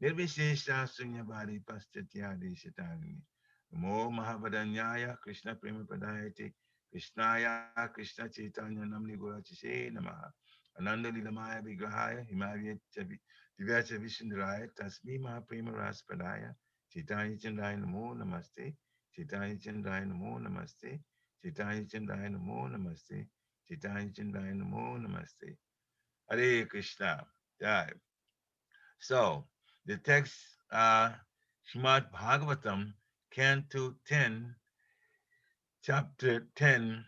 Nirvishesha Sunyabadi Paschatya Deshatarani. Namo Mahavadanyaya Krishna Prema Padayate Krishnaya Krishna Chaitanya Namni Gurachise Namaha Ananda Lilamaya Vigrahaya Himayat Divyacha Vishindraya Tasmi Mahaprema Raspadaya Chaitanya Chandaya Namo Namaste Chaitanya Chandaya Namo Namaste Chaitanya Chandaya Namo Namaste Chaitanya Chandaya Namo Namaste. Hare Krishna. Jai. So the text Srimad Bhagavatam, Canto 10, Chapter 10,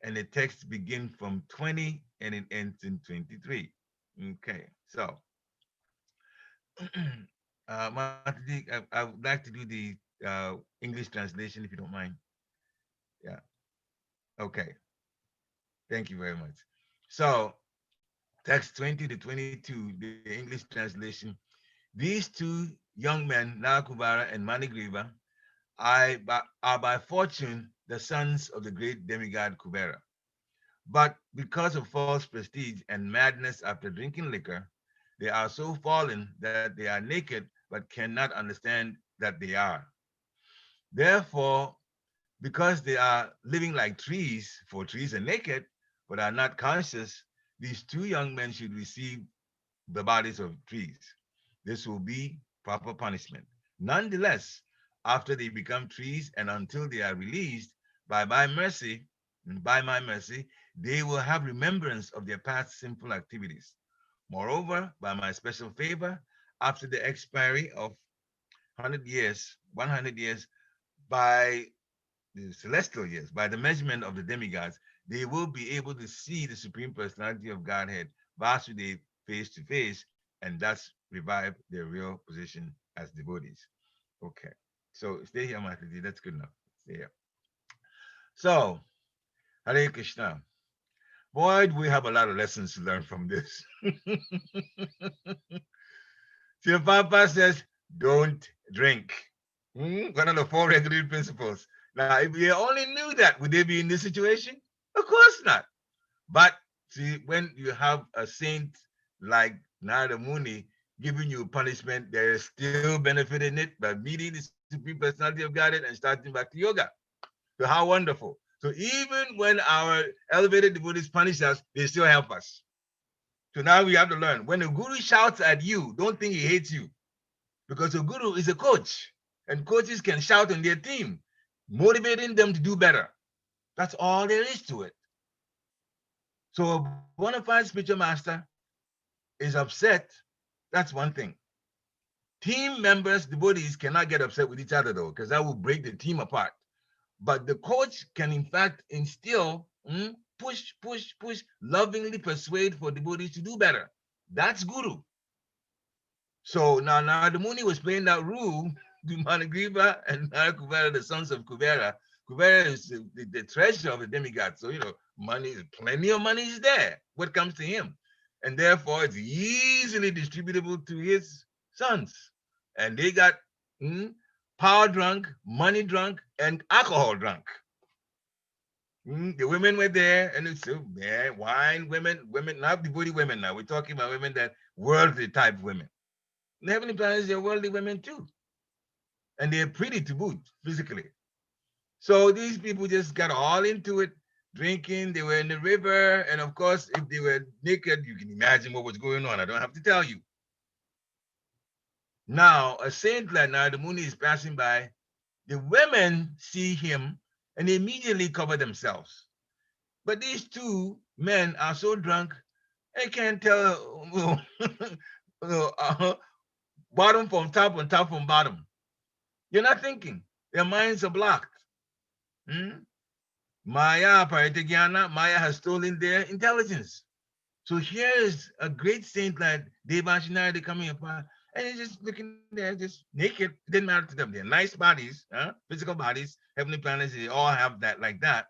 and the text begins from 20 and it ends in 23. Okay, so Mataji, I would like to do the English translation if you don't mind. Yeah, okay, thank you very much. So, text 20 to 22, the English translation. These two young men, Nalakubara and Manigriva, are by fortune the sons of the great demigod Kubera. But because of false prestige and madness after drinking liquor, they are so fallen that they are naked but cannot understand that they are. Therefore, because they are living like trees, for trees are naked but are not conscious, these two young men should receive the bodies of trees. This will be proper punishment. Nonetheless, after they become trees and until they are released by my mercy, they will have remembrance of their past sinful activities. Moreover, by my special favor, after the expiry of 100 years, by the celestial years, by the measurement of the demigods, they will be able to see the Supreme Personality of Godhead, Vasudev, face to face, and thus revive their real position as devotees. Okay. So stay here, Mataji. That's good enough. Stay here. So, Hare Krishna. Boy, do we have a lot of lessons to learn from this. Shiva Papa says, don't drink. One of the four regulated principles. Now, if we only knew that, would they be in this situation? Of course not. But see, when you have a saint like Narada Muni giving you punishment, there is still benefit in it by meeting the Supreme Personality of Godhead and starting back to yoga. So how wonderful. So even when our elevated devotees punish us, they still help us. So now we have to learn. When the guru shouts at you, don't think he hates you. Because a guru is a coach. And coaches can shout on their team, motivating them to do better. That's all there is to it. So a bona fide spiritual master is upset, that's one thing. Team members, devotees cannot get upset with each other though, because that will break the team apart. But the coach can in fact instill, push, lovingly persuade for devotees to do better. That's guru. So now Narada Muni was playing that rule to Managriva and Narakuvera, the sons of Kuvera. Kuvera is the treasure of the demigod. So, money, plenty of money is there. What comes to him? And therefore, it's easily distributable to his sons. And they got power drunk, money drunk, and alcohol drunk. The women were there, and it's wine, women, not devotee women now. We're talking about women that worldly type women. The heavenly planets, they're worldly women too. And they're pretty to boot, physically. So these people just got all into it, drinking. They were in the river. And of course, if they were naked, you can imagine what was going on. I don't have to tell you. Now, a saint like Narada Muni is passing by. The women see him and they immediately cover themselves. But these two men are so drunk, they can't tell bottom from top and top from bottom. You're not thinking. Their minds are blocked. Maya Paritagyana, Maya has stolen their intelligence. So here is a great saint like Devashinari coming upon, and he's just looking there, just naked. It didn't matter to them. They're nice bodies, physical bodies, heavenly planets, they all have that like that.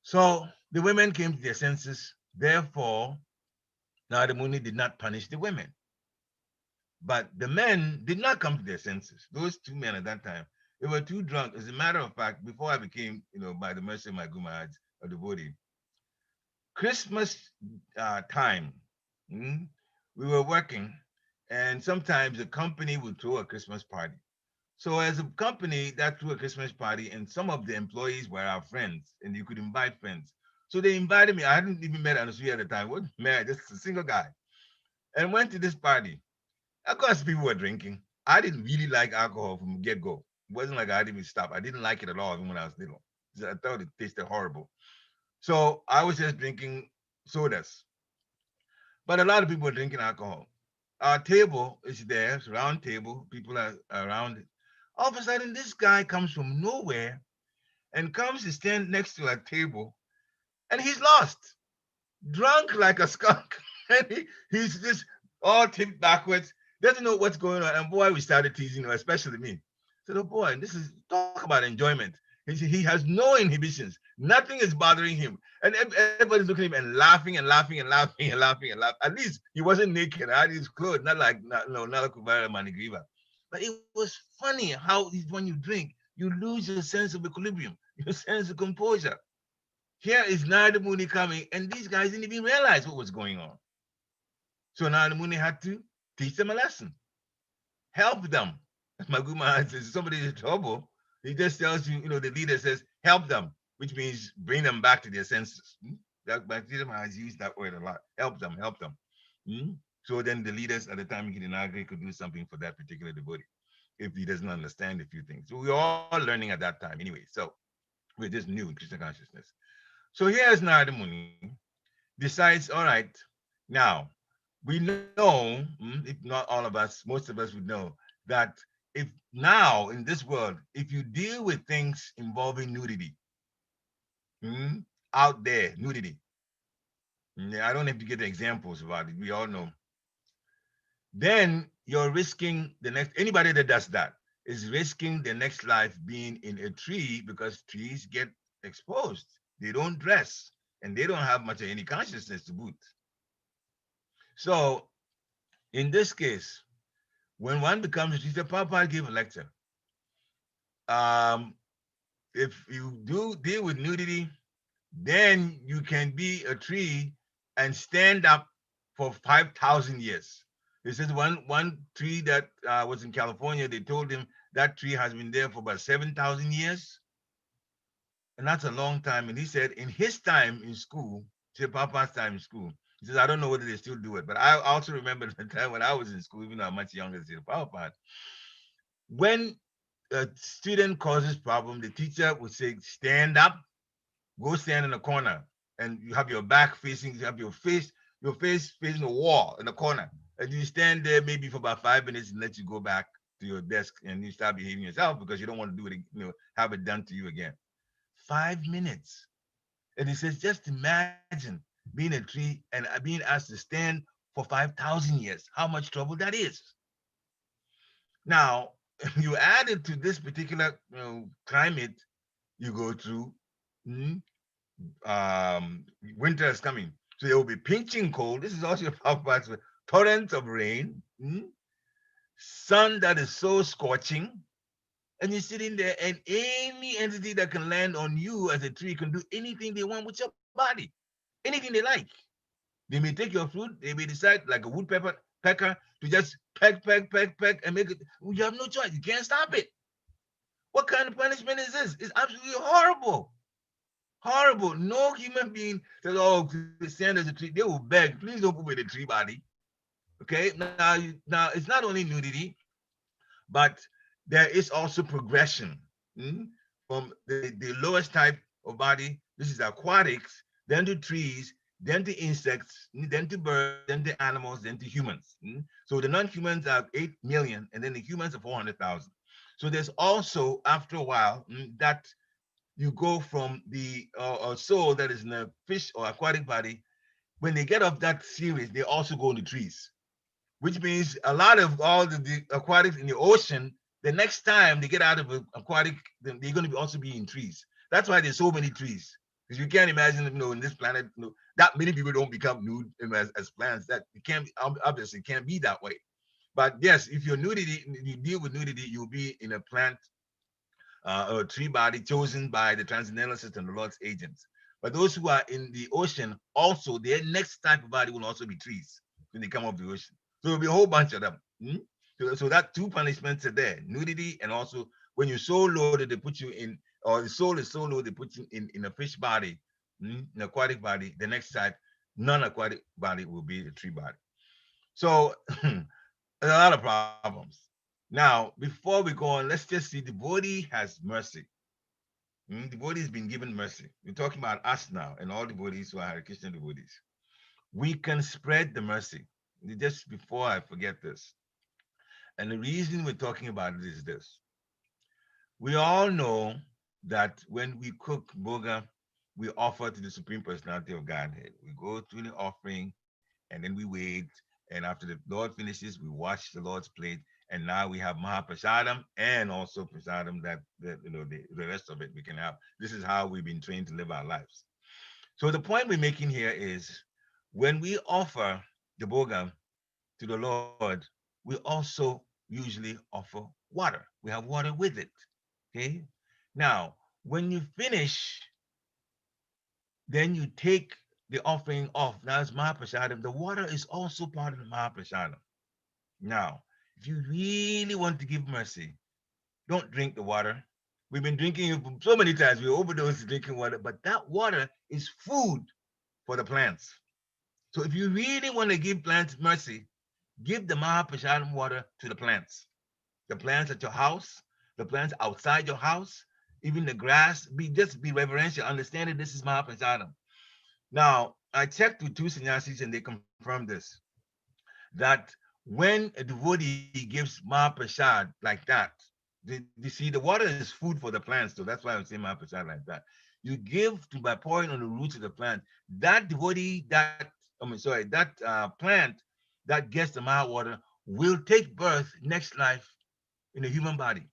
So the women came to their senses. Therefore, Narada Muni did not punish the women. But the men did not come to their senses. Those two men at that time, they were too drunk. As a matter of fact, before I became, by the mercy of my Guru Maharaj, a devotee, Christmas time, we were working, And sometimes a company will throw a Christmas party. So as a company that threw a Christmas party, and some of the employees were our friends, and you could invite friends. So they invited me. I hadn't even met Anasui at the time. What man, just a single guy, and went to this party. Of course, people were drinking. I didn't really like alcohol from get go. It wasn't like I didn't even stop. I didn't like it at all even when I was little. I thought it tasted horrible. So I was just drinking sodas. But a lot of people were drinking alcohol. Our table is there, it's a round table. People are around it. All of a sudden, this guy comes from nowhere and comes to stand next to a table, and he's lost, drunk like a skunk. And he's just all tipped backwards, doesn't know what's going on. And boy, we started teasing him, especially me. I said, oh boy, this is talk about enjoyment. He has no inhibitions. Nothing is bothering him. And everybody's looking at him and laughing and laughing and laughing and laughing and laughing. At least he wasn't naked. I had his clothes, not like Kubara Manigriva. But it was funny how when you drink, you lose your sense of equilibrium, your sense of composure. Here is Narada Muni coming, and these guys didn't even realize what was going on. So Narada Muni had to teach them a lesson, help them. As my Guru Maharaj says, if somebody's in trouble, he just tells you, the leader says, help them, which means bring them back to their senses. That Bhakti has used that word a lot. Help them, help them. So then the leaders at the time in Nagari could do something for that particular devotee if he doesn't understand a few things. So we're all learning at that time anyway. So we're just new in Krishna consciousness. So here's Narada Muni decides, all right, now we know, if not all of us, most of us would know that if now in this world, if you deal with things involving nudity, out there, nudity, I don't have to get the examples about it. We all know. Then you're risking the next, anybody that does that is risking the next life being in a tree because trees get exposed. They don't dress and they don't have much of any consciousness to boot. So in this case, when one becomes a teacher, Papa gave a lecture. Um, if you do deal with nudity, then you can be a tree and stand up for 5,000 years. This is one tree that was in California. They told him that tree has been there for about 7,000 years. And that's a long time. And he said in his time in school, Papa's time in school, he says, I don't know whether they still do it, but I also remember the time when I was in school, even though I'm much younger than Papa, when a student causes problem, the teacher would say, stand up, go stand in the corner, and you have your back facing, you have your face facing the wall in the corner. And you stand there maybe for about 5 minutes and let you go back to your desk and you start behaving yourself because you don't want to do it, have it done to you again. 5 minutes. And he says, just imagine being a tree and being asked to stand for 5,000 years, how much trouble that is. Now, you add it to this particular climate you go through, winter is coming. So there will be pinching cold. This is also about torrents of rain, sun that is so scorching, and you're sitting there, and any entity that can land on you as a tree can do anything they want with your body, anything they like. They may take your fruit. They may decide, like a woodpecker, to just peck, and make it. You have no choice. You can't stop it. What kind of punishment is this? It's absolutely horrible. Horrible. No human being says, "Oh, stand as a tree." They will beg, "Please don't put me in a tree body." Okay. Now it's not only nudity, but there is also progression from the lowest type of body. This is aquatics, then to trees, then to insects, then to birds, then to animals, then to humans. So the non-humans are 8 million, and then the humans are 400,000. So there's also, after a while, that you go from the soul that is in a fish or aquatic body. When they get off that series, they also go into trees, which means a lot of all the aquatics in the ocean, the next time they get out of aquatic, then they're going to also be in trees. That's why there's so many trees. Because you can't imagine, in this planet, that many people don't become nude as plants. That it can't obviously can't be that way. But yes, if you're nudity, you deal with nudity, you'll be in a plant or tree body chosen by the transcendental system, the Lord's agents. But those who are in the ocean, also their next type of body will also be trees when they come off the ocean. So there'll be a whole bunch of them. So that two punishments are there: nudity, and also when you're so loaded, they put you in, or the soul is so low, they put you in a fish body, an aquatic body. The next side, non-aquatic body will be the tree body. So there's a lot of problems. Now, before we go on, let's just see the body has mercy. The body has been given mercy. We're talking about us now and all the bodies who are Christian devotees. We can spread the mercy. Just before I forget this, and the reason we're talking about it is this: we all know that when we cook boga, we offer to the Supreme Personality of Godhead. We go through the offering, and then we wait. And after the Lord finishes, we wash the Lord's plate, and now we have Mahaprasadam and also Prasadam that the rest of it we can have. This is how we've been trained to live our lives. So the point we're making here is when we offer the boga to the Lord, we also usually offer water. We have water with it. Okay. Now, when you finish, then you take the offering off. Now it's Mahaprasadam. The water is also part of the Mahaprasadam. Now, if you really want to give mercy, don't drink the water. We've been drinking it so many times. We overdose drinking water, but that water is food for the plants. So if you really want to give plants mercy, give the Mahaprasadam water to the plants at your house, the plants outside your house, even the grass. Just be reverential. Understand that this is Mahaprasadam. Now, I checked with two sannyasis and they confirmed this, that when a devotee gives Mahaprasad like that, you see, the water is food for the plants, so that's why I'm saying Mahaprasad like that. You give to by pouring on the roots of the plant. That devotee, that plant that gets the Maha water will take birth next life in a human body.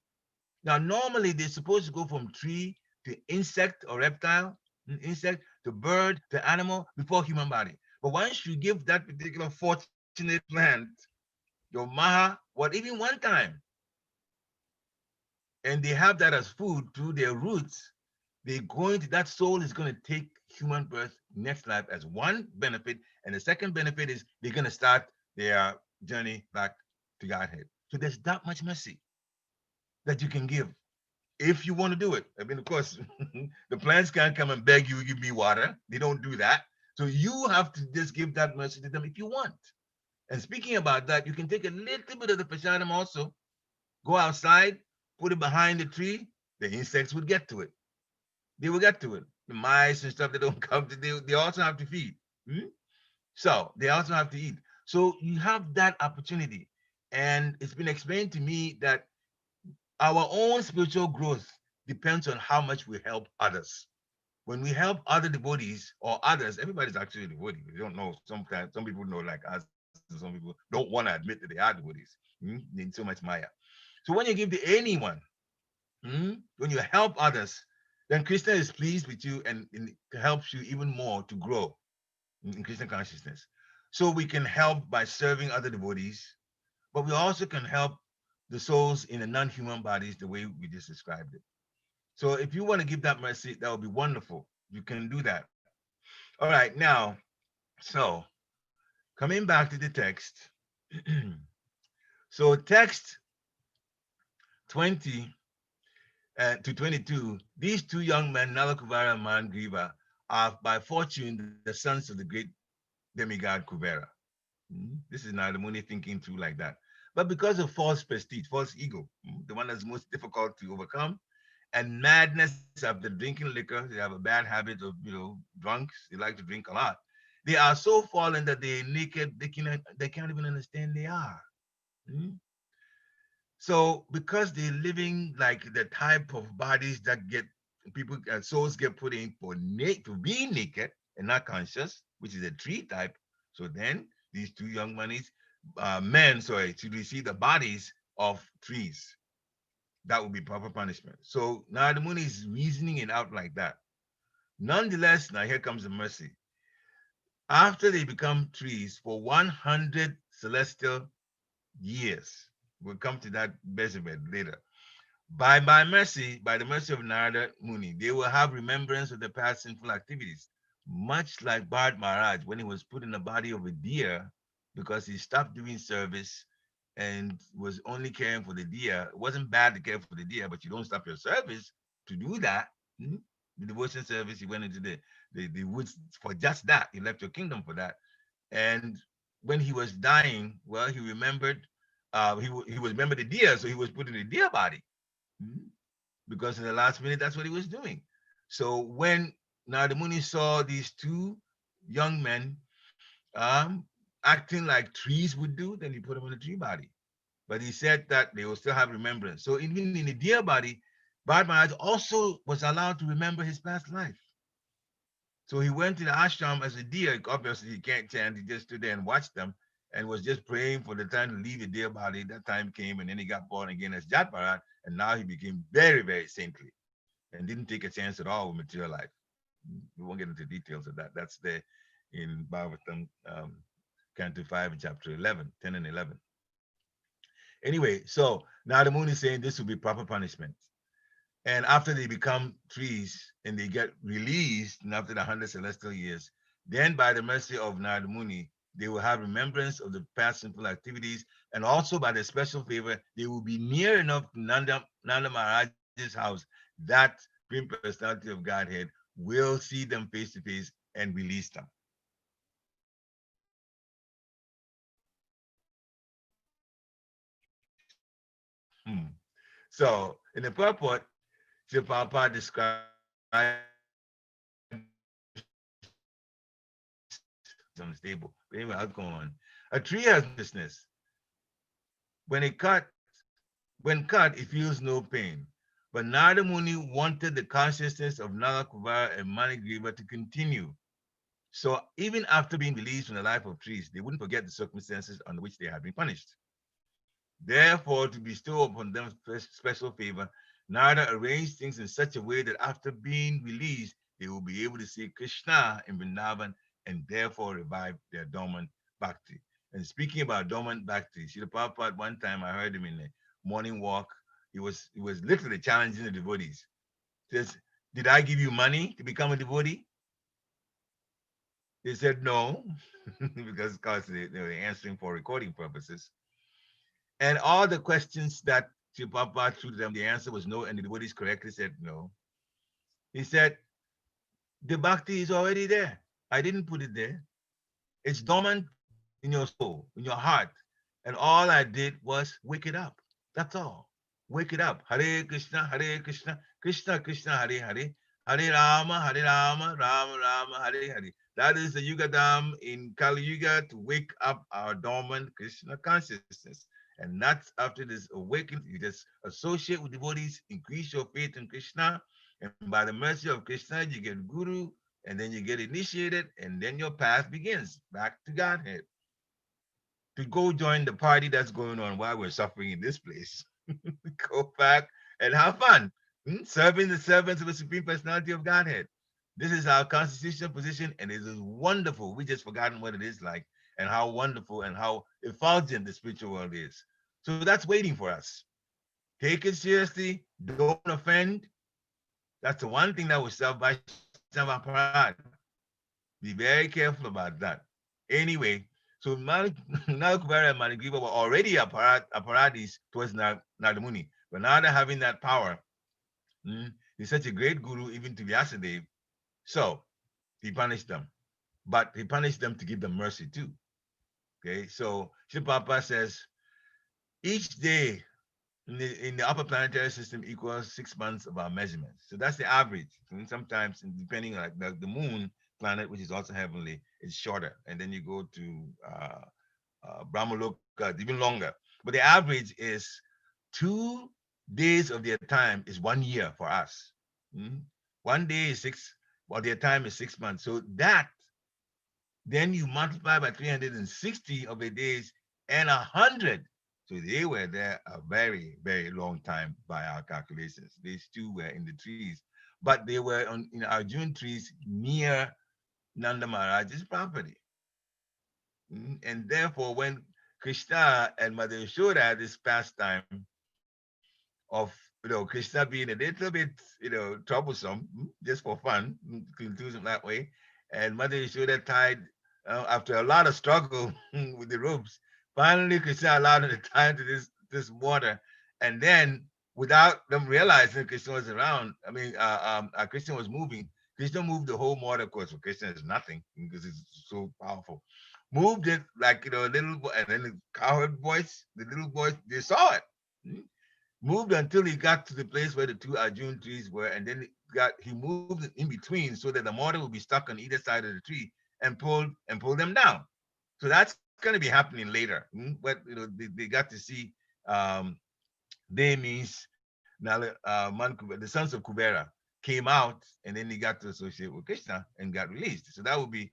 Now, normally they're supposed to go from tree to insect or reptile, insect to bird to animal before human body. But once you give that particular fortunate plant your maha, what even one time, and they have that as food through their roots, that soul is going to take human birth next life as one benefit, and the second benefit is they're going to start their journey back to Godhead. So there's that much mercy that you can give if you want to do it. I mean, of course, the plants can't come and beg you, give me water. They don't do that. So you have to just give that mercy to them if you want. And speaking about that, you can take a little bit of the prasadam also, go outside, put it behind the tree. The insects would get to it. They will get to it. The mice and stuff that don't come, they also have to feed. So they also have to eat. So you have that opportunity. And it's been explained to me that our own spiritual growth depends on how much we help others. When we help other devotees or others, everybody's actually a devotee. We don't know. Sometimes some people know like us, and some people don't want to admit that they are devotees. Need so much maya. So when you give to anyone, when you help others, then Krishna is pleased with you and helps you even more to grow in Krishna consciousness. So we can help by serving other devotees, but we also can help the souls in the non-human bodies the way we just described it. So if you want to give that mercy, that would be wonderful. You can do that. All right, now, so coming back to the text. So text 20 to 22, these two young men, Nalakuvara and Mangriva, are by fortune the sons of the great demigod Kuvera. This is Narada thinking through like that. But because of false prestige, false ego, the one that's most difficult to overcome, and madness after drinking liquor, they have a bad habit of, drunks, they like to drink a lot. They are so fallen that they're naked, they can't even understand they are. So because they're living like the type of bodies that get people and souls get put in to be naked and not conscious, which is a tree type. So then these two young men, to receive the bodies of trees. That would be proper punishment. So now the Muni is reasoning it out like that. Nonetheless, now here comes the mercy. After they become trees for 100 celestial years, we'll come to that bit later. By the mercy of Narada Muni, they will have remembrance of the past sinful activities, much like Bharat Maharaj when he was put in the body of a deer. because he stopped doing service and was only caring for the deer. It wasn't bad to care for the deer, but you don't stop your service to do that. Hmm? The devotion service, he went into the woods for just that. He left your kingdom for that. And when he was dying, well, he remembered, he was remembered the deer, so he was put in the deer body. Hmm? Because in the last minute, that's what he was doing. So when Nadamuni saw these two young men acting like trees would do, then he put them on the tree body. But he said that they will still have remembrance. So even in the deer body, Bharat Maharaj also was allowed to remember his past life. So he went to the ashram as a deer. Obviously, he can't chant. He just stood there and watched them and was just praying for the time to leave the deer body. That time came, and then he got born again as Jat Bharat, and now he became very, very saintly and didn't take a chance at all with material life. We won't get into details of that. That's there in Bhagavatam, Canto 5 and chapter 11, 10 and 11. Anyway, so now the moon is saying this will be proper punishment. And after they become trees and they get released, and after the 100 celestial years, then by the mercy of Narada Muni, they will have remembrance of the past sinful activities. And also by the special favor, they will be near enough to Nanda Maharaj's house that Supreme Personality of Godhead will see them face to face and release them. Hmm. So in the purport, Sri Prabhupada described unstable. But anyway, I'll go on. A tree has consciousness. When it cut, when cut, it feels no pain. But Narada Muni wanted the consciousness of Nalakuvara and Manigriva to continue. So even after being released from the life of trees, they wouldn't forget the circumstances under which they had been punished. Therefore, to bestow upon them special favor, Narada arranged things in such a way that after being released, they will be able to see Krishna in Vrindavan and therefore revive their dormant bhakti. And speaking about dormant bhakti, Srila Prabhupada, one time I heard him in a morning walk. He was literally challenging the devotees. He says, did I give you money to become a devotee? They said no, because of course they were answering for recording purposes. And all the questions that Chipapa threw to them, the answer was no, and the devotees correctly said no. He said, the bhakti is already there. I didn't put it there. It's dormant in your soul, in your heart. And all I did was wake it up. That's all. Wake it up. Hare Krishna, Hare Krishna, Krishna Krishna, Hare Hare, Hare Rama, Hare Rama, Rama Rama, Hare Hare. That is the Yugadam in Kali Yuga to wake up our dormant Krishna consciousness. And that's after this awakening, you just associate with devotees, increase your faith in Krishna, and by the mercy of Krishna, you get Guru, and then you get initiated, and then your path begins back to Godhead. To go join the party that's going on while we're suffering in this place. Go back and have fun, serving the servants of the Supreme Personality of Godhead. This is our constitutional position, and it is wonderful. We just forgotten what it is like, and how wonderful and how effulgent the spiritual world is. So that's waiting for us. Take it seriously. Don't offend. That's the one thing that will serve Vaishnava Parad. Be very careful about that. Anyway, so Nalakubara and Manigriva were already aparadis towards Nardamuni, but now they're having that power. He's such a great guru, even to Vyasadeva. So he punished them, but he punished them to give them mercy too. Okay, so Shri says each day in the upper planetary system equals 6 months of our measurements. So that's the average. And sometimes, depending on like the moon planet, which is also heavenly, it's shorter. And then you go to Brahmaloka, even longer. But the average is 2 days of their time is 1 year for us. Mm? 1 day is well, their time is 6 months. So that, then you multiply by 360 of the days and 100. So they were there a very, very long time by our calculations. These two were in the trees, but they were in our June trees near Nanda Maharaj's property. And therefore, when Krishna and Mother Yashoda had this pastime of Krishna being a little bit troublesome, just for fun, to do it that way, and Mother Yashoda tied after a lot of struggle with the ropes, finally Krishna allowed him to tie into this water, and then without them realizing Krishna was around, I mean, Krishna was moving. Krishna moved the whole water, of course. For Krishna is nothing because it's so powerful. Moved it like a little boy, and then the cowherd boys, the little boys, they saw it. Hmm? Moved until he got to the place where the two Arjun trees were, and then he moved it in between so that the mortar would be stuck on either side of the tree and pulled them down. So that's going to be happening later. But they got to see um, they means the sons of Kubera came out, and then he got to associate with Krishna and got released. So that would be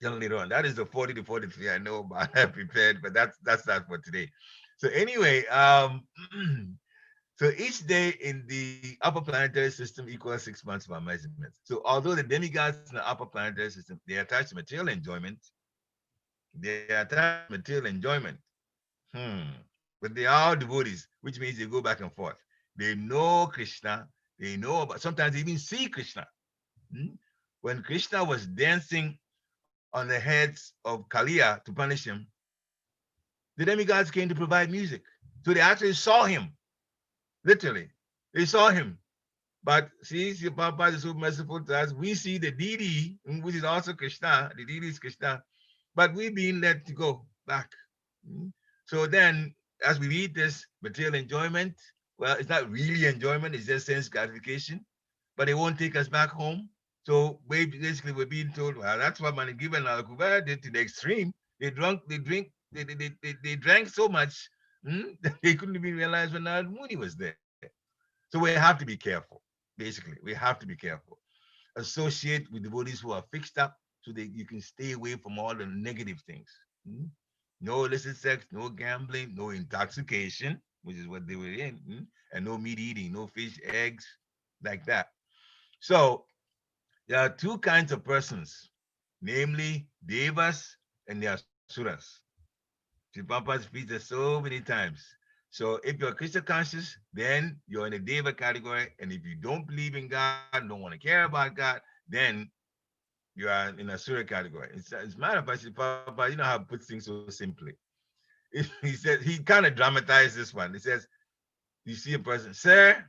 later on. That is the 40 to 43 I know about. I prepared, but that's not for today. So anyway, so each day in the upper planetary system equals 6 months of our measurements. So although the demigods in the upper planetary system, they attach to material enjoyment, they attach to material enjoyment. Hmm. But they are devotees, which means they go back and forth. They know Krishna. They know about, sometimes they even see Krishna. Hmm? When Krishna was dancing on the heads of Kalia to punish him, the demigods came to provide music. So they actually saw him, literally. They saw him. But see, Papa is so merciful to us. We see the deity, which is also Krishna. The deity is Krishna, but we've been let to go back. Mm. So then, as we read this material enjoyment, well, it's not really enjoyment, it's just sense gratification, but it won't take us back home. So basically, we're being told, well, that's what Manigiva and Alakubara did to the extreme. They drank so much that they couldn't even realize when Narad Muni was there. So we have to be careful. Basically, we have to be careful. Associate with devotees who are fixed up so that you can stay away from all the negative things. Mm? No illicit sex, no gambling, no intoxication, which is what they were in, and no meat eating, no fish, eggs, like that. So there are two kinds of persons, namely devas and the asuras. Papa repeats that so many times. So if you're Krishna conscious, then you're in the Deva category. And if you don't believe in God, don't want to care about God, then you are in a Surya category. It's a matter of fact, Papa, you know how to put things so simply. He said, he kind of dramatized this one. He says, you see a person, sir,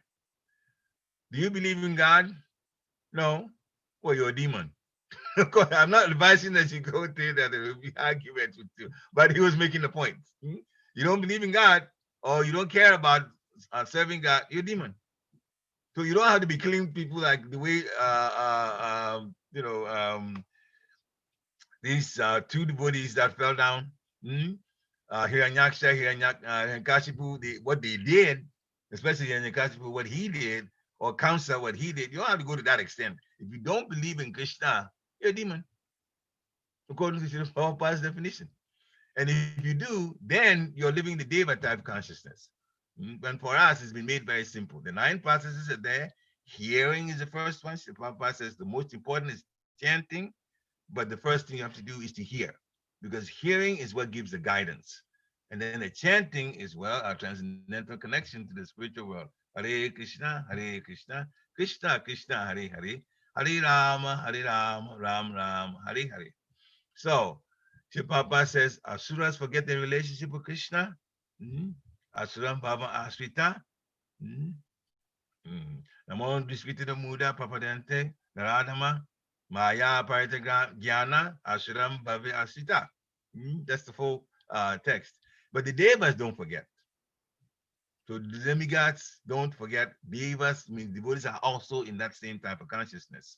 do you believe in God? No. Well, you're a demon. Of course, I'm not advising that you go through that there will be arguments with you, but he was making the point. You don't believe in God or you don't care about serving God, you're a demon. So you don't have to be killing people like the way these two devotees that fell down. Hmm? Hiranyaksha, Hiranyakashipu, what they did, especially Hiranyakashipu, what he did, or Kamsa, what he did. You don't have to go to that extent. If you don't believe in Krishna, you're a demon, according to the Prabhupada's definition. And if you do, then you're living the Deva type consciousness. And for us, it's been made very simple. The 9 processes are there. Hearing is the first one. The Prabhupada says the most important is chanting, but the first thing you have to do is to hear, because hearing is what gives the guidance. And then the chanting is, well, our transcendental connection to the spiritual world. Hare Krishna, Krishna Krishna, Hare Hare, Hare Rama, Ram Ram, Hare Hare. So, Shri says, Asuras forget their relationship with Krishna. Mm. Asuram Bhava Asrita. Mm. Mm. Namo Disvitita Muda Papadante, Naradama, Maya Parita Jnana, Asuram Bhava Asrita. That's the full text. But the Devas don't forget. So the demigods don't forget. Devas means devotees are also in that same type of consciousness.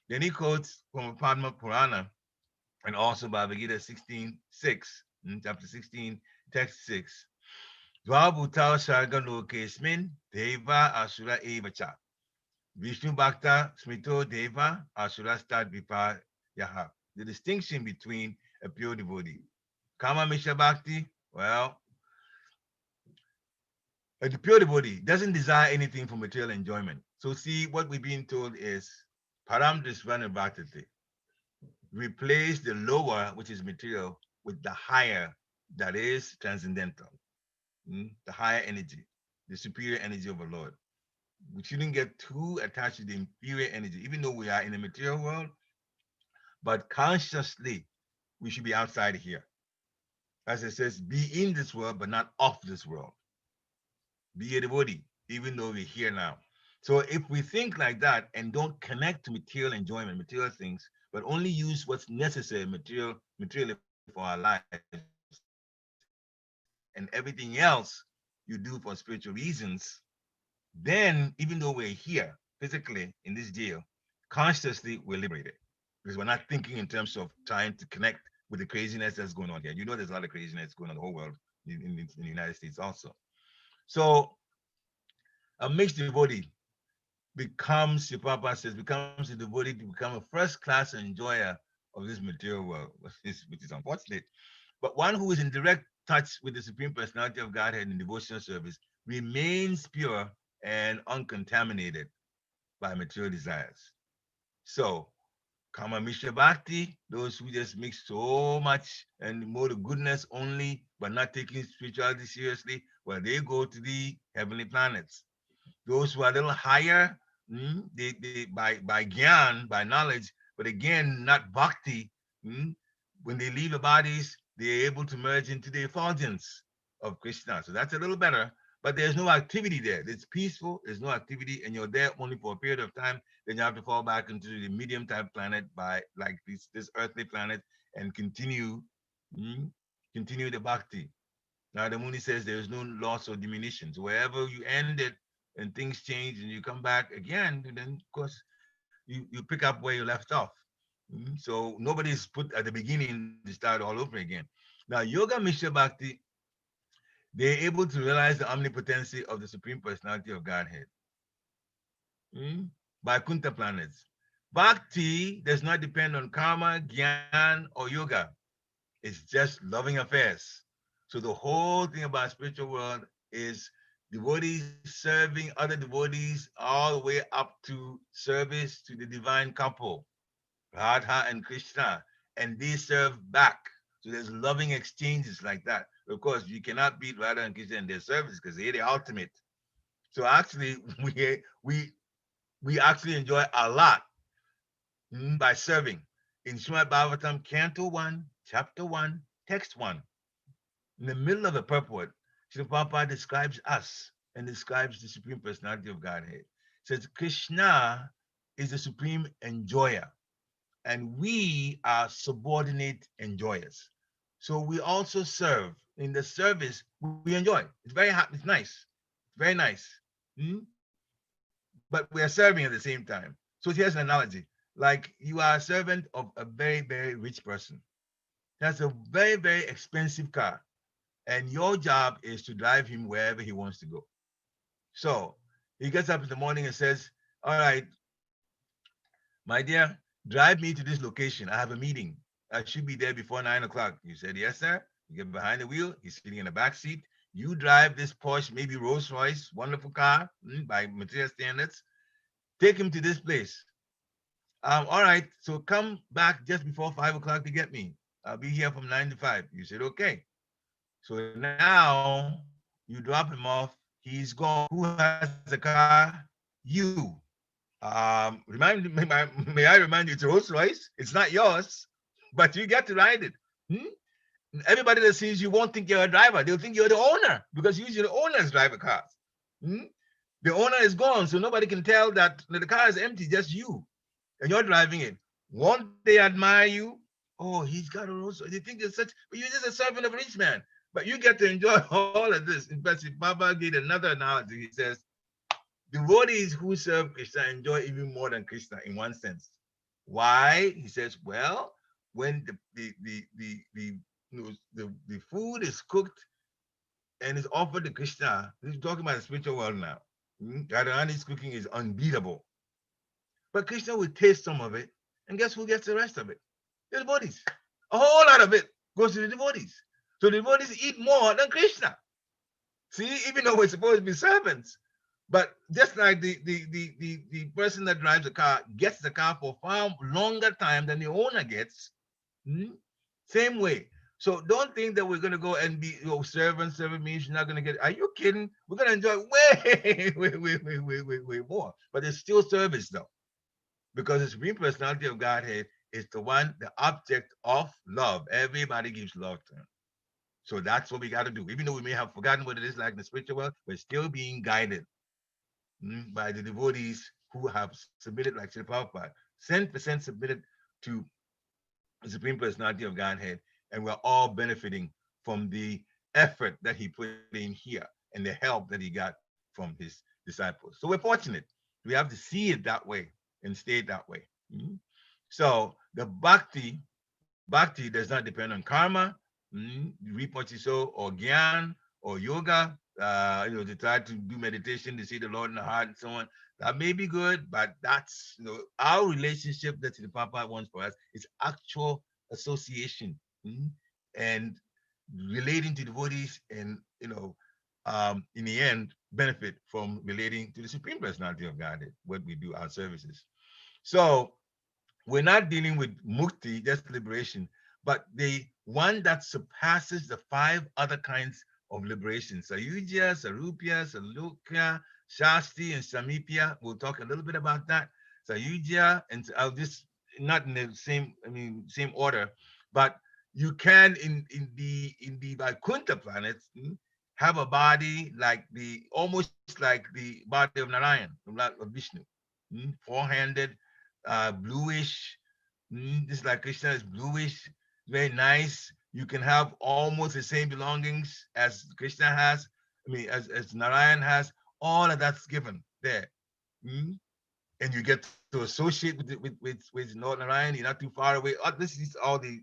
Then he quotes from Padma Purana and also Bhagavad Gita 16:6, chapter 16, text 6. Dvabhuta sarga lokesmin deva asura evacha. Vishnu bhakta smito deva asura stad vipa yaha. The distinction between a pure devotee. Kama Mishra Bhakti, well, a pure devotee doesn't desire anything for material enjoyment. So see, what we're being told is Param Drisvana Bhaktati. Replace the lower, which is material, with the higher, that is transcendental, the higher energy, the superior energy of the Lord. We shouldn't get too attached to the inferior energy, even though we are in the material world, but consciously we should be outside here. As it says, be in this world, but not of this world. Be a devotee, even though we're here now. So if we think like that and don't connect to material enjoyment, material things, but only use what's necessary, materially for our lives, and everything else you do for spiritual reasons, then even though we're here physically in this jail, consciously we're liberated because we're not thinking in terms of trying to connect with the craziness that's going on here. You know, there's a lot of craziness going on in the whole world, in the United States also. So a mixed devotee becomes, your Papa says, becomes a devotee to become a first class enjoyer of this material world, which is unfortunate. But one who is in direct touch with the Supreme Personality of Godhead in devotional service remains pure and uncontaminated by material desires. So, Kama Mishra Bhakti, those who just mix so much and more the goodness only, but not taking spirituality seriously, well, they go to the heavenly planets. Those who are a little higher, they by gyan, by knowledge, but again, not bhakti, when they leave the bodies, they're able to merge into the effulgence of Krishna. So that's a little better, but there's no activity there. It's peaceful, there's no activity, and you're there only for a period of time. Then you have to fall back into the medium type planet by like this earthly planet and mm, continue the bhakti. Now the Muni says there is no loss or diminution. So wherever you end it and things change and you come back again, then of course you pick up where you left off. So nobody's put at the beginning to start all over again. Now Yoga Mishra Bhakti, they're able to realize the omnipotency of the Supreme Personality of Godhead by Kunta planets. Bhakti does not depend on karma, gyan, or yoga. It's just loving affairs. So the whole thing about spiritual world is devotees serving other devotees all the way up to service to the divine couple, Radha and Krishna, and they serve back. So there's loving exchanges like that. Of course, you cannot beat Radha and Krishna in their service because they're the ultimate. So actually, we we actually enjoy a lot by serving. In Srimad Bhagavatam, Canto 1, Chapter 1, Text 1, in the middle of the purport, Srila Prabhupada describes us and describes the Supreme Personality of Godhead. It says Krishna is the supreme enjoyer, and we are subordinate enjoyers. So we also serve. In the service, we enjoy. It's very happy, it's nice, very nice. Hmm? But we are serving at the same time. So here's an analogy. Like you are a servant of a very, very rich person. That's a very, very expensive car. And your job is to drive him wherever he wants to go. So he gets up in the morning and says, all right, my dear, drive me to this location. I have a meeting. I should be there before 9 o'clock. You said, yes, sir. You get behind the wheel. He's sitting in the back seat. You drive this Porsche, maybe Rolls Royce, wonderful car by material standards. Take him to this place. All right, so come back just before 5 o'clock to get me. I'll be here from 9 to 5. You said, okay. So now you drop him off. He's gone. Who has the car? You. May I remind you, it's a Rolls Royce. It's not yours, but you get to ride it. Hmm? Everybody that sees you won't think you're a driver. They'll think you're the owner because usually the owners drive a car. Hmm? The owner is gone, so nobody can tell that the car is empty, just you, and you're driving it. Won't they admire you? Oh, he's got a Rolls Royce. They think you're such, but you're just a servant of a rich man. But you get to enjoy all of this. In fact, Baba gave another analogy. He says, devotees who serve Krishna enjoy even more than Krishna in one sense. Why? He says, well, when the food is cooked and is offered to Krishna, he's talking about the spiritual world now. Radharani's cooking is unbeatable. But Krishna will taste some of it, and guess who gets the rest of it? The devotees. A whole lot of it goes to the devotees. So the devotees eat more than Krishna. See, even though we're supposed to be servants, but just like the person that drives the car gets the car for far longer time than the owner gets, same way. So don't think that we're going to go and be servant means you're not going to get. Are you kidding? We're going to enjoy way more. But it's still service though, because the Supreme Personality of Godhead is the one, the object of love. Everybody gives love to him. So that's what we got to do. Even though we may have forgotten what it is like in the spiritual world, we're still being guided by the devotees who have submitted, like Srila Prabhupada, 100% submitted to the Supreme Personality of Godhead, and we're all benefiting from the effort that he put in here and the help that he got from his disciples. So we're fortunate. We have to see it that way and stay it that way. So the bhakti does not depend on karma, reap what you sow, or gyan, or yoga, to try to do meditation to see the Lord in the heart and so on. That may be good, but that's, our relationship that the Papa wants for us is actual association, and relating to devotees, and, in the end, benefit from relating to the Supreme Personality of Godhead, what we do, our services. So we're not dealing with mukti, just liberation, but the one that surpasses the 5 other kinds of liberation: Sayujya, Sarupya, Salukya, Shasti, and Samipya. We'll talk a little bit about that. Sayujya, and I'll just, not in the same order, but you can, in the Vaikuntha planets, have a body like almost like the body of Narayan, of Vishnu, 4-handed, bluish. Just like Krishna is bluish, very nice. You can have almost the same belongings as Krishna has. as Narayan has. All of that's given there. Mm? And you get to associate with Lord Narayan. You're not too far away. This is all the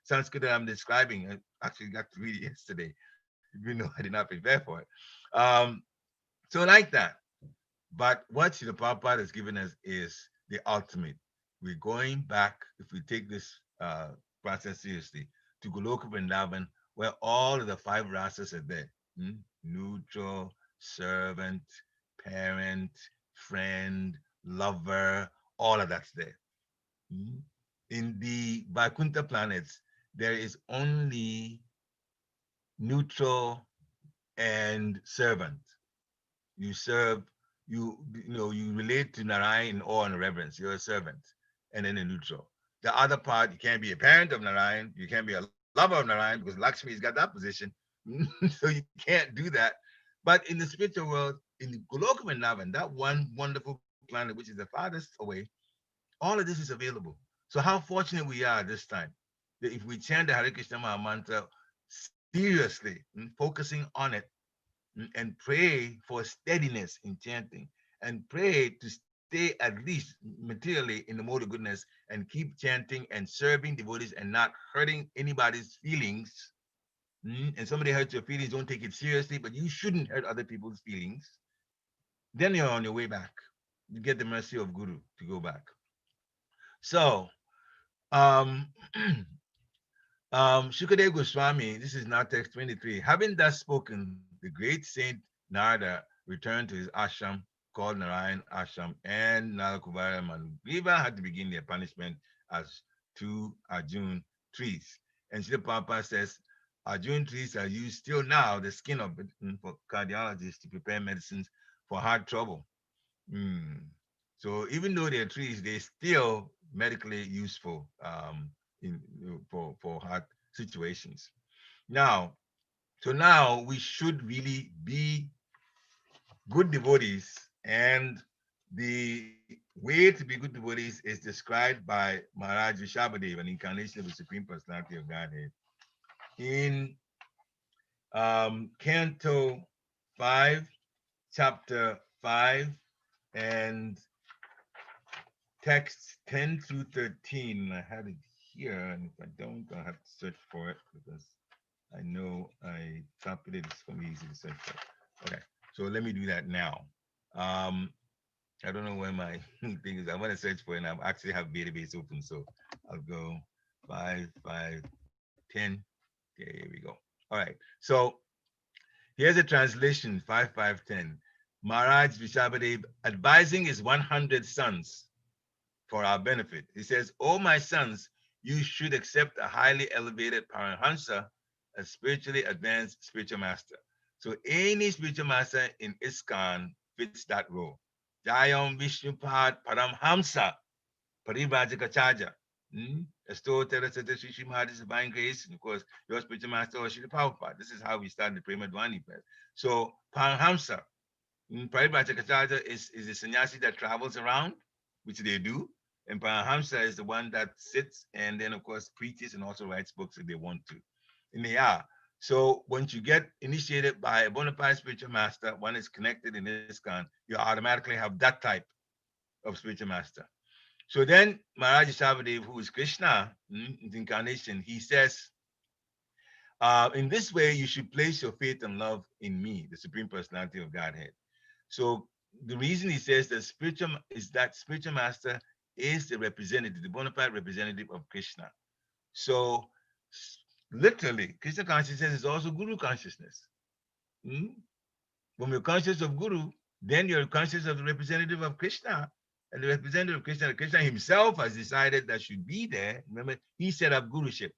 Sanskrit that I'm describing. I actually got to read it yesterday, even though I did not prepare for it. Um, so like that. But what Srila Prabhupada has given us is the ultimate. We're going back, if we take this process seriously, to Goloka Vrindavan, where all of the 5 rasas are there. Neutral, servant, parent, friend, lover, all of that's there. In the Vaikuntha planets, there is only neutral and servant. You serve, you relate to Narayan in awe and reverence. You're a servant, and then a neutral. The other part, you can't be a parent of Narayan, you can't be a lover of Narayan, because Lakshmi's got that position. So you can't do that. But in the spiritual world, in the Goloka Vrindavan, that one wonderful planet, which is the farthest away, all of this is available. So how fortunate we are this time, that if we chant the Hare Krishna Maha Mantra seriously, focusing on it, and pray for steadiness in chanting, and pray to stay at least materially in the mode of goodness, and keep chanting and serving devotees and not hurting anybody's feelings. And somebody hurts your feelings, don't take it seriously, but you shouldn't hurt other people's feelings. Then you're on your way back. You get the mercy of Guru to go back. So, um, Shukadev Goswami, this is now text 23. Having thus spoken, the great Saint Narada returned to his ashram called Narayan Ashram, and Nalakuvara and Manugriva had to begin their punishment as 2 Arjun trees. And Srila Prabhupada says, Arjun trees are used still now, the skin of it, for cardiologists to prepare medicines for heart trouble. So even though they're trees, they're still medically useful, for heart situations. Now, so now we should really be good devotees, and the way to be good devotees is described by Maharaj Rishabhadev, an incarnation of the Supreme Personality of Godhead, in Canto 5, Chapter 5, and texts 10 through 13. I had it here, and if I don't, I'll have to search for it, because I know I copied it. It's going to be easy to search for. Okay, so let me do that now. I don't know where my thing is. I want to search for it, and I actually have database open, so I'll go 5, 5, 10. Okay, here we go. All right, so here's a translation, 5, 5, 10. Maharaj Rishabhadev advising his 100 sons for our benefit. He says, "Oh, my sons, you should accept a highly elevated Paramahansa, a spiritually advanced spiritual master." So any spiritual master in ISKCON fits that role. Jayam Vishnupad Paramhamsa Parivajikacharya. A storyteller said that Shri Maharaj is divine grace, and of course, your spiritual master or Shri Prabhupada. This is how we start the Prema Dwani Path. So, Paramahamsa, Paribhajacharya is a sannyasi that travels around, which they do. And Paramahamsa is the one that sits and then, of course, preaches and also writes books if they want to. And they are. So once you get initiated by a bona fide spiritual master, one is connected in ISKCON, you automatically have that type of spiritual master. So then Maharaj Shabbadev, who is Krishna in the incarnation, he says, in this way, you should place your faith and love in me, the Supreme Personality of Godhead. So the reason he says that spiritual master is the representative, the bona fide representative of Krishna. So literally, Krishna consciousness is also Guru consciousness. When you're conscious of Guru, then you're conscious of the representative of Krishna. And the representative of Krishna himself has decided that should be there. Remember, he set up Guruship.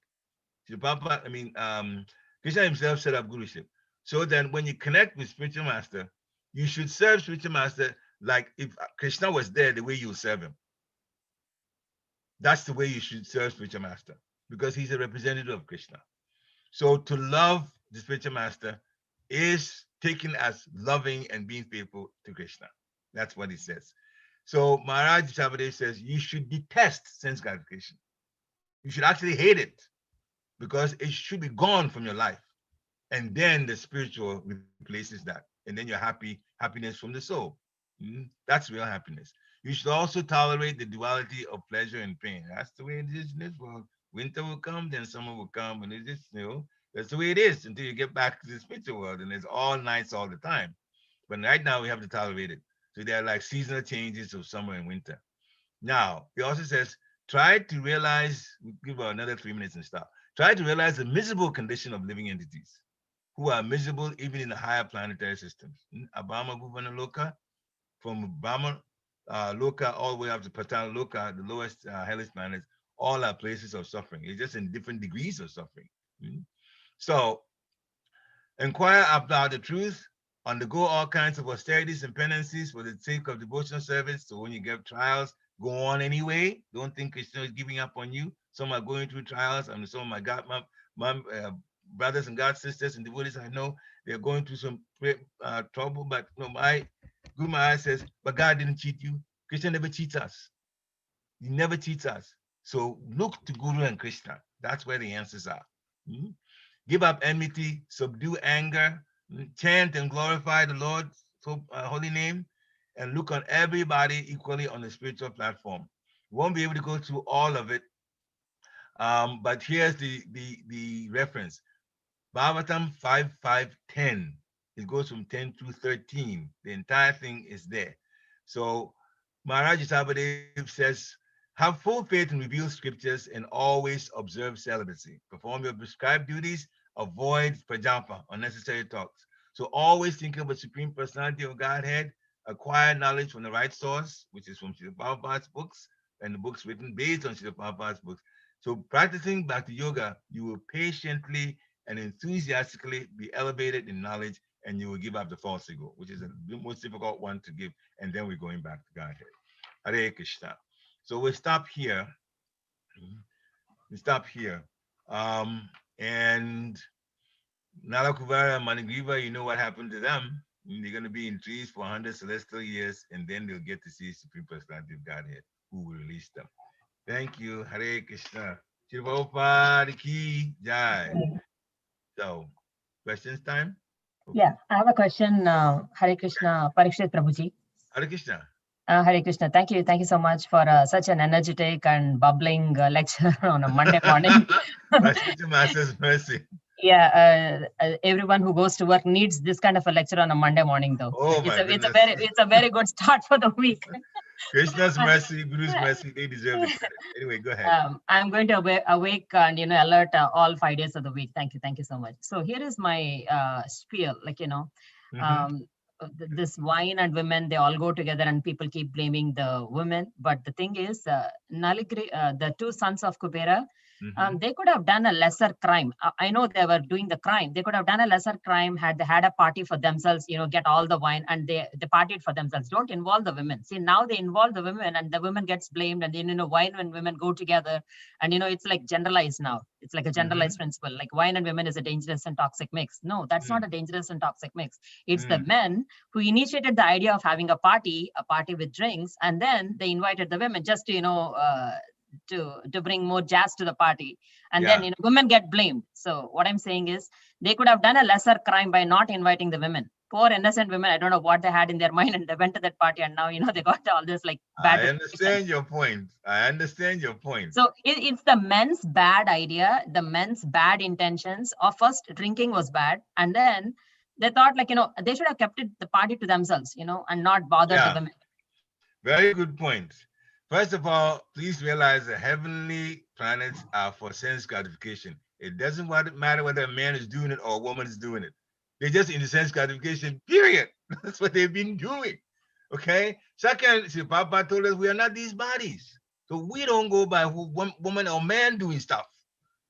Krishna himself set up Guruship. So then when you connect with spiritual master, you should serve spiritual master like if Krishna was there, the way you serve him. That's the way you should serve spiritual master, because he's a representative of Krishna. So to love the spiritual master is taken as loving and being faithful to Krishna. That's what he says. So Maharaj Shabbadev says you should detest sense gratification. You should actually hate it, because it should be gone from your life. And then the spiritual replaces that. And then you're happiness from the soul. That's real happiness. You should also tolerate the duality of pleasure and pain. That's the way it is in this world. Winter will come, then summer will come, and it's just, that's the way it is until you get back to the spiritual world, and it's all nice all the time. But right now we have to tolerate it. So there are like seasonal changes of summer and winter. Now, he also says, try to realize, we'll give another 3 minutes and stop. Try to realize the miserable condition of living entities who are miserable even in the higher planetary systems. Abama Guvana Loka, from Brahma Loka all the way up to Patana Loka, the lowest hellish planets, all are places of suffering. It's just in different degrees of suffering. So, inquire about the truth, undergo all kinds of austerities and penances for the sake of devotional service. So when you get trials, go on anyway. Don't think Krishna is giving up on you. Some are going through trials. I mean, some of my brothers and God sisters and devotees I know, they're going through some trouble. But my Guru Maharaj says, but God didn't cheat you. Krishna never cheats us. He never cheats us. So look to Guru and Krishna. That's where the answers are. Give up enmity, subdue anger, chant and glorify the Lord's holy name, and look on everybody equally on the spiritual platform. We won't be able to go through all of it, but here's the reference. Bhagavatam 5.5.10. It goes from 10 through 13. The entire thing is there. So Maharaj Shabbadev says, have full faith in revealed scriptures and always observe celibacy. Perform your prescribed duties, avoid prajapa, unnecessary talks. So always think of a Supreme Personality of Godhead, acquire knowledge from the right source, which is from Srila Prabhupada's books and the books written based on Srila Prabhupada's books. So practicing Bhakti Yoga, you will patiently and enthusiastically be elevated in knowledge, and you will give up the false ego, which is the most difficult one to give. And then we're going back to Godhead. Hare Krishna. So we'll stop here. And Nalakuvara and Manigriva, you know what happened to them. They're going to be in trees for 100 celestial years, and then they'll get to see Supreme Personality of Godhead, who will release them. Thank you. Hare Krishna. Shri Prabhupada ki jai. So, questions time? Okay. Yeah, I have a question. Hare Krishna, Parikshit Prabhuji. Hare Krishna. Hare Krishna. Thank you so much for such an energetic and bubbling lecture on a Monday morning. My spiritual master's mercy. Yeah, everyone who goes to work needs this kind of a lecture on a Monday morning, though. Oh, it's a very good start for the week. Krishna's mercy, Guru's mercy, they deserve the credit. Anyway, go ahead. I'm going to awake and alert all 5 days of the week. Thank you so much. So here is my spiel, this wine and women, they all go together and people keep blaming the women. But the thing is, the two sons of Kubera, They could have done a lesser crime. I know they were doing the crime. They could have done a lesser crime had they had a party for themselves, get all the wine and they partied for themselves. Don't involve the women. See, now they involve the women and the women gets blamed. And then, wine and women go together. And, it's like generalized now. It's like a generalized principle. Like wine and women is a dangerous and toxic mix. No, that's not a dangerous and toxic mix. It's the men who initiated the idea of having a party with drinks. And then they invited the women just to bring more jazz to the party, and then women get blamed. So what I'm saying is they could have done a lesser crime by not inviting the women. Poor innocent women, I don't know what they had in their mind, and they went to that party, and now they got all this like bad. I understand your point. So it's the men's bad idea, the men's bad intentions. Of first, drinking was bad, and then they thought they should have kept the party to themselves, and not bother the women. Very good point. First of all, please realize the heavenly planets are for sense gratification. It doesn't matter whether a man is doing it or a woman is doing it. They're just in the sense gratification, period. That's what they've been doing. Okay? Second, see, Papa told us we are not these bodies. So we don't go by woman or man doing stuff.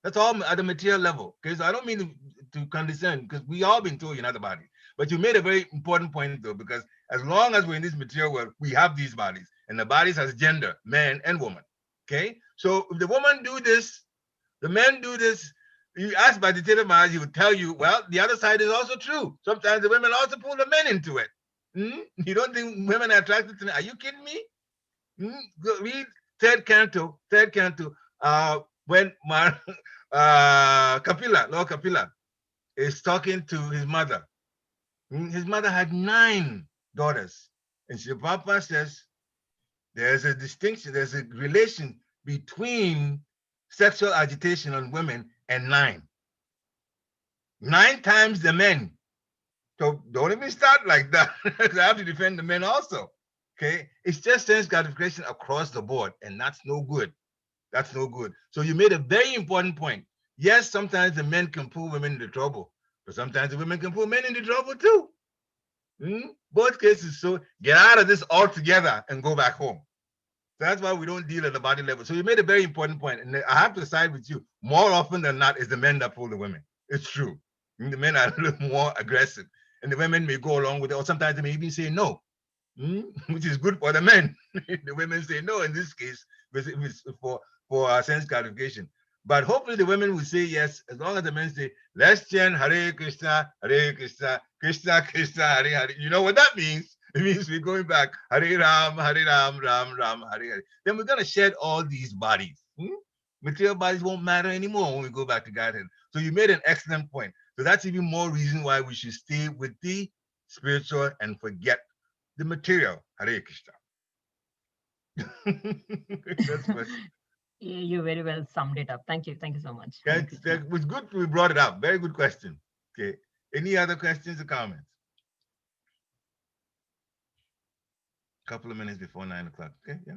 That's all at the material level. Okay? So I don't mean to condescend, because we all been told you're not the body. But you made a very important point, though, because as long as we're in this material world, we have these bodies. And the bodies has gender, man and woman. Okay? So if the woman do this, the men do this, you ask by the Maharaj, he would tell you, well, the other side is also true. Sometimes the women also pull the men into it. You don't think women are attracted to them? Are you kidding me? Read third canto, when Kapila, Lord Kapila, is talking to his mother. His mother had 9 daughters. And Sri Prabhupada says, there's a distinction, there's a relation between sexual agitation on women and 9. 9 times the men. So don't even start like that. I have to defend the men also. Okay? It's just sense gratification across the board, and that's no good. That's no good. So you made a very important point. Yes, sometimes the men can pull women into trouble, but sometimes the women can pull men into trouble too. Both cases, so get out of this altogether and go back home. That's why we don't deal at the body level. So you made a very important point, and I have to side with you. More often than not, it's the men that pull the women. It's true. The men are a little more aggressive, and the women may go along with it, or sometimes they may even say no, which is good for the men. The women say no in this case, it's for sense gratification. But hopefully the women will say yes, as long as the men say, let's chant Hare Krishna, Krishna Krishna, Hare Hare. You know what that means? It means we're going back, Hare Ram, Ram Ram, Hare Hare. Then we're going to shed all these bodies. Material bodies won't matter anymore when we go back to Godhead. So you made an excellent point. So that's even more reason why we should stay with the spiritual and forget the material. Hare Krishna. You very well summed it up. Thank you. Thank you so much. It was good we brought it up. Very good question. Okay. Any other questions or comments? A couple of minutes before 9 o'clock. Okay, yeah.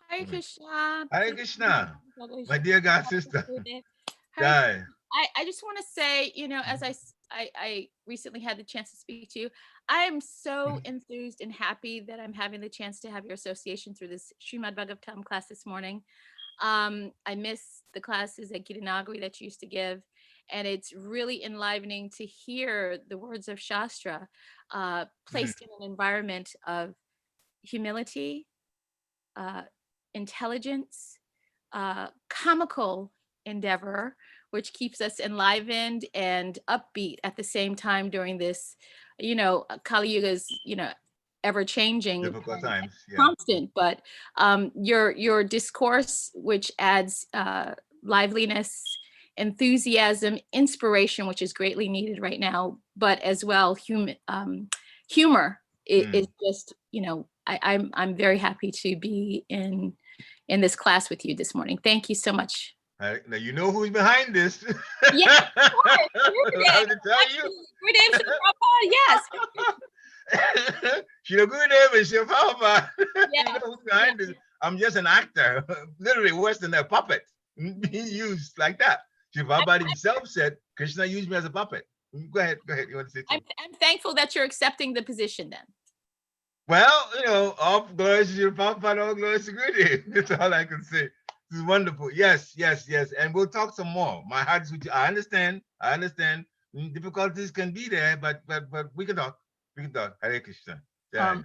Hare Krishna. Hare Krishna. My dear God sister. I just want to say, as I recently had the chance to speak to you, I am so enthused and happy that I'm having the chance to have your association through this Srimad Bhagavatam class this morning. I miss the classes at Gitanagari that you used to give, and it's really enlivening to hear the words of Shastra placed in an environment of humility, intelligence, comical endeavor, which keeps us enlivened and upbeat at the same time during this, Kali Yuga's, ever-changing, difficult times, constant, but your discourse, which adds liveliness, enthusiasm, inspiration, which is greatly needed right now, but as well humor is just, I'm very happy to be in this class with you this morning. Thank you so much. Now you know who's behind this. Yes, of course. I have to tell you. Yes. Shila Gurudev and Shila Prabhupada. You know who's behind this. I'm just an actor, literally worse than a puppet, being used like that. Shila Prabhupada himself said, Krishna used me as a puppet. Go ahead. You want to say something? I'm thankful that you're accepting the position then. Well, all glories to Shila Prabhupada, all glories to Gurudev. That's all I can say. This is wonderful. Yes, yes, yes. And we'll talk some more. My heart is with you. I understand. I understand. Difficulties can be there, but we can talk. We can talk. Hare Krishna. Yeah.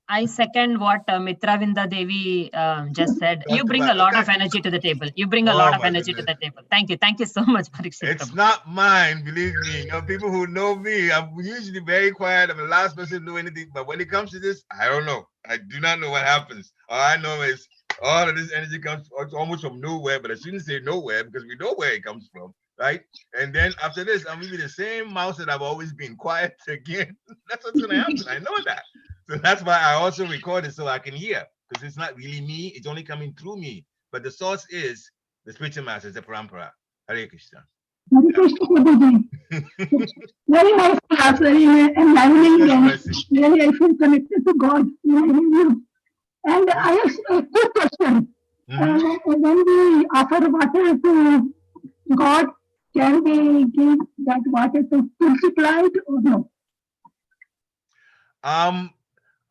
I second what Mitravinda Devi just said. You Talked bring a about. lot of Okay. energy to the table. You bring a Oh lot of my energy to goodness. the table. Thank you. Thank you so much, Parikshit It's Prabhu. not mine, believe me. You know, people who know me, I'm usually very quiet. I'm the last person to do anything. But when it comes to this, I don't know. I do not know what happens. All I know is all of this energy comes almost from nowhere, but I shouldn't say nowhere because we know where it comes from, right? And then after this, I'm gonna be the same mouse that I've always been, quiet again. That's what's gonna happen. I know that. So that's why I also record it so I can hear, because it's not really me, it's only coming through me. But the source is the spiritual masters, the parampara. Hare Krishna. Hare Krishna, Prabhuji. It's very nice class, very enlightening, Krishna's and mercy. really I feel connected to God. And I have a quick question. Mhm. When we offer water to God, can we give that water to Tulsi plant or no? Um,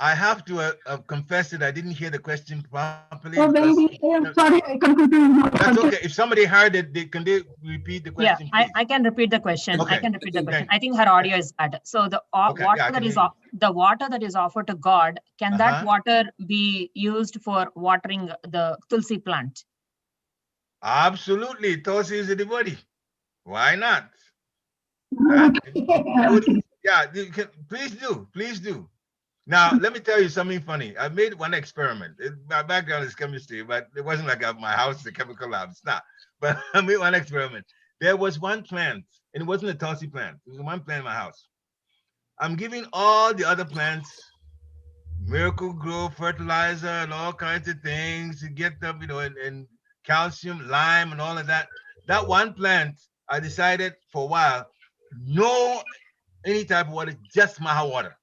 I have to confess that I didn't hear the question properly So because when we, sorry, I completely that's okay. If somebody heard it, can they repeat the Yeah, question, please? I can repeat the question. I Okay. can repeat the question. Thank- I think her audio is bad. So the Okay, water yeah, I that can is hear you. the water that is offered to God, can that Uh-huh. water be used for watering the Tulsi plant? Absolutely. Tosi is a devotee. Why not? Okay. Yeah, you can, please do. Please do. Now, let me tell you something funny. I made one experiment. My background is chemistry, but it wasn't like my house is a chemical lab. It's not. But I made one experiment. There was one plant, and it wasn't a Tulsi plant. It was one plant in my house. I'm giving all the other plants miracle grow fertilizer and all kinds of things to get them, and calcium, lime, and all of that. That one plant, I decided for a while, no any type of water, just Maha water.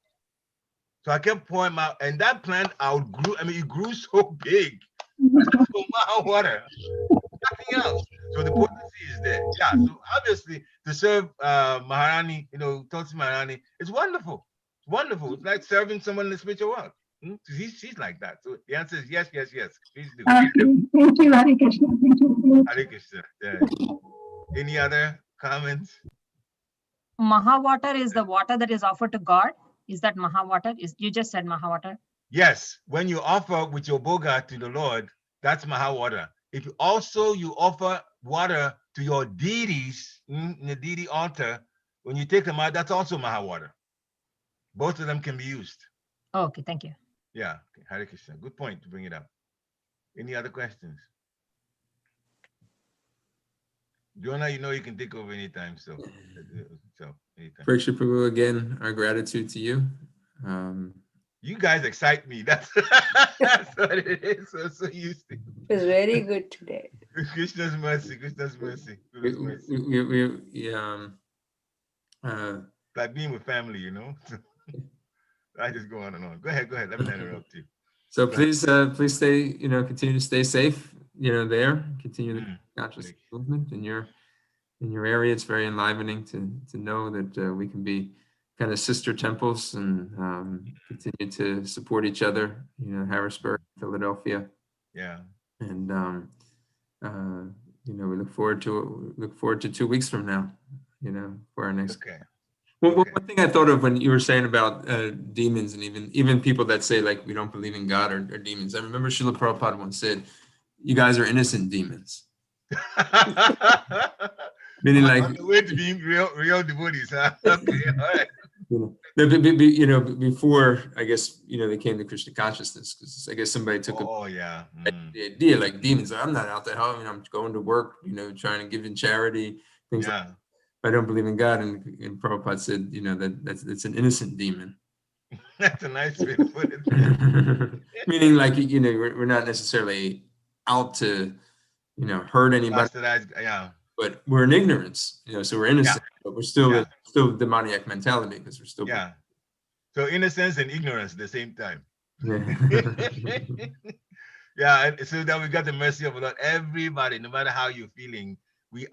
So I kept pouring my, and that plant outgrew. I mean, it grew so big. So Maha water, nothing else. So the potency is there. Yeah. So obviously, to serve Maharani, Tulsi Maharani, it's wonderful. It's wonderful. It's like serving someone in the spiritual world. She's like that. So the answer is yes, yes, yes. Please do. Okay. Thank you, Hare Krishna. Thank you. Hare Krishna. Yeah. Any other comments? Maha water is the water that is offered to God. Is that Maha water? You just said Maha water? Yes. When you offer with your boga to the Lord, that's Maha water. If you offer water to your deities in the deity altar, when you take them out, that's also Maha water. Both of them can be used. Oh, okay, thank you. Yeah. Okay. Hare Krishna. Good point to bring it up. Any other questions? Jonah, you can take over anytime. So anytime. Parikshit Prabhu, again, our gratitude to you. You guys excite me. That's what it is. So used to. It was very good today. Krishna's mercy. Krishna's mercy. We, Krishna's mercy. Like being with family, I just go on and on. Go ahead. Let me interrupt you. So please stay, continue to stay safe, there, continue the conscious movement in your area. It's very enlivening to know that we can be kind of sister temples and continue to support each other, Harrisburg, Philadelphia. Yeah. And we look forward to 2 weeks from now, for our next. Okay. Well, one thing I thought of when you were saying about demons and even people that say like we don't believe in God or demons. I remember Srila Prabhupada once said, "You guys are innocent demons." Meaning like on the way to being real devotees, huh? Okay, all right. Before I guess they came to Krishna consciousness, because I guess somebody took the idea like demons. I'm not out to hell. I'm going to work. Trying to give in charity things. Yeah. Like I don't believe in God, and Prabhupada said, that's an innocent demon. That's a nice way to put it. Meaning, like we're not necessarily out to, hurt anybody. Yeah. But we're in ignorance, so we're innocent, but we're still demoniac mentality because we're still. Yeah. So innocence and ignorance at the same time. Yeah. And so that we got the mercy of the Lord. Everybody, no matter how you're feeling, we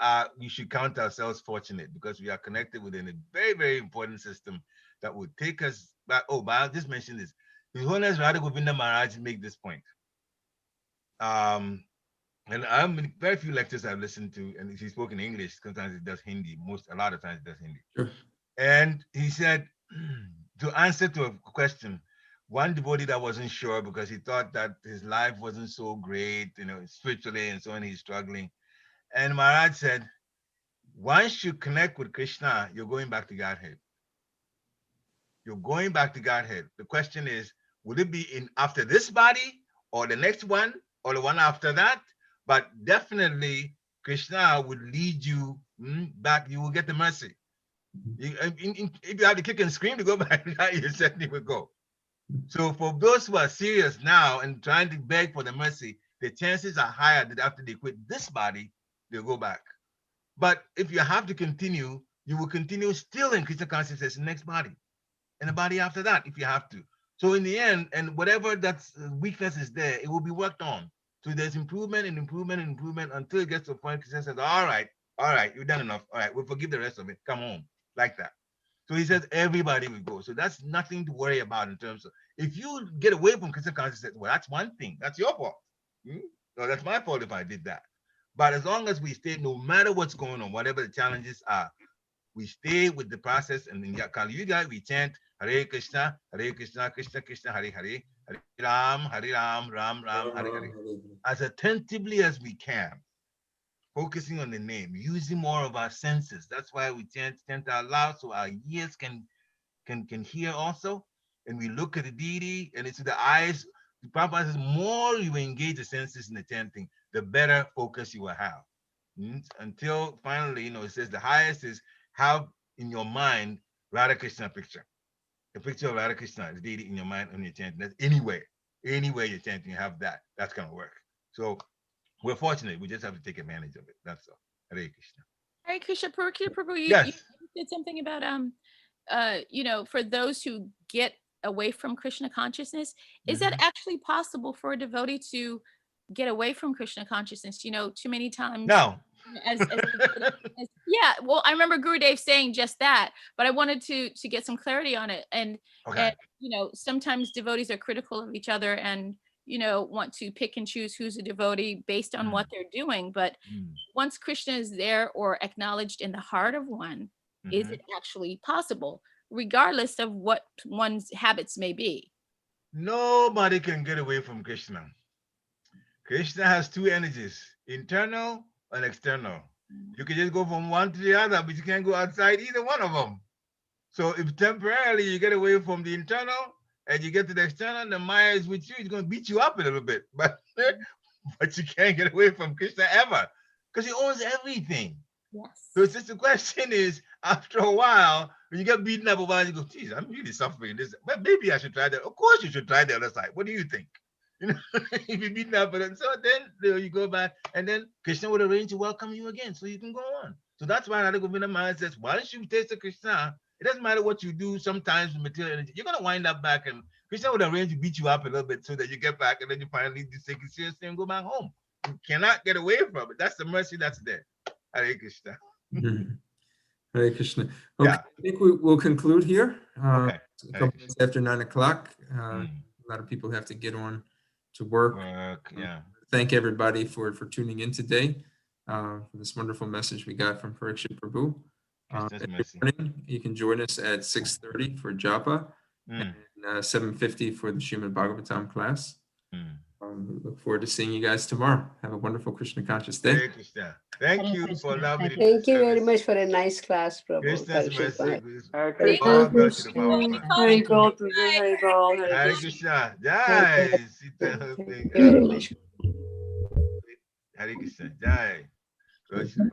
should count ourselves fortunate because we are connected within a very, very important system that would take us back. Oh, but I'll just mention this. His Holiness Radha Govinda Maharaj make this point. And I'm in very few lectures I've listened to, and he spoke in English. Sometimes he does Hindi. A lot of times he does Hindi. Sure. And he said, to answer to a question, one devotee that wasn't sure because he thought that his life wasn't so great, spiritually and so on, he's struggling. And Maharaj said, once you connect with Krishna, you're going back to Godhead. You're going back to Godhead. The question is, will it be in after this body or the next one or the one after that? But definitely Krishna would lead you back. You will get the mercy. If you have to kick and scream to go back, you certainly will go. So for those who are serious now and trying to beg for the mercy, the chances are higher that after they quit this body, they'll go back. But if you have to continue, you will continue still in Krishna consciousness in the next body and the body after that, if you have to. So in the end, and whatever that weakness is there, it will be worked on. So there's improvement and improvement and improvement until it gets to a point Krishna says, all right, you've done enough. All right, we'll forgive the rest of it. Come home, like that. So he says everybody will go. So that's nothing to worry about in terms of, if you get away from Krishna consciousness, well, that's one thing. That's your fault. No, that's my fault if I did that. But as long as we stay, no matter what's going on, whatever the challenges are, we stay with the process. And in Kali Yuga, we chant Hare Krishna, Krishna Krishna, Hare Hare, Hare Ram, Ram Ram, Hare Hare, as attentively as we can, focusing on the name, using more of our senses. That's why we chant out loud so our ears can hear also. And we look at the deity, and it's the eyes. The Prabhupada says, more you engage the senses in the chanting, the better focus you will have. Until finally, it says the highest is have in your mind Radha Krishna picture. The picture of Radha Krishna, the deity in your mind when you're chanting. That's anywhere you're chanting, you have that. That's going to work. So we're fortunate. We just have to take advantage of it. That's all. Hare Krishna. Hare Krishna, Prabhu, you Yes. said something about for those who get away from Krishna consciousness, is that actually possible for a devotee to get away from Krishna consciousness? Too many times. No. Yeah, well, I remember Gurudev saying just that, but I wanted to get some clarity on it. And sometimes devotees are critical of each other and want to pick and choose who's a devotee based on what they're doing. But once Krishna is there or acknowledged in the heart of one, is it actually possible, regardless of what one's habits may be? Nobody can get away from Krishna. Krishna has two energies, internal and external. You can just go from one to the other, but you can't go outside either one of them. So if temporarily you get away from the internal and you get to the external, the Maya is with you, it's going to beat you up a little bit. But you can't get away from Krishna ever because he owns everything. Yes. So it's just the question is, after a while, when you get beaten up a while, you go, geez, I'm really suffering this. But maybe I should try that. Of course you should try the other side. What do you think? If you're beaten up, and so then you go back, and then Krishna would arrange to welcome you again, so you can go on. So that's why Radha Govinda Maharaj says, once you taste the Krishna, it doesn't matter what you do. Sometimes with material energy, you're gonna wind up back, and Krishna would arrange to beat you up a little bit so that you get back, and then you finally just take it seriously and go back home. You cannot get away from it. That's the mercy that's there. Hare Krishna. Hare Krishna. Okay, yeah. I think we'll conclude here. Okay. A couple minutes after 9 o'clock. A lot of people have to get on to work. Yeah. Thank everybody for tuning in today for this wonderful message we got from Parikshit Prabhu. Every morning, you can join us at 6:30 for Japa and 7:50 for the Srimad Bhagavatam class. Look forward to seeing you guys tomorrow. Have a wonderful Krishna conscious day. Hare Krishna. Thank you for allowing me to Thank you very much for a nice class, Prabhu. Krishna's mercy. Hare Krishna. Jai. Hare Krishna. Jai. Krishna.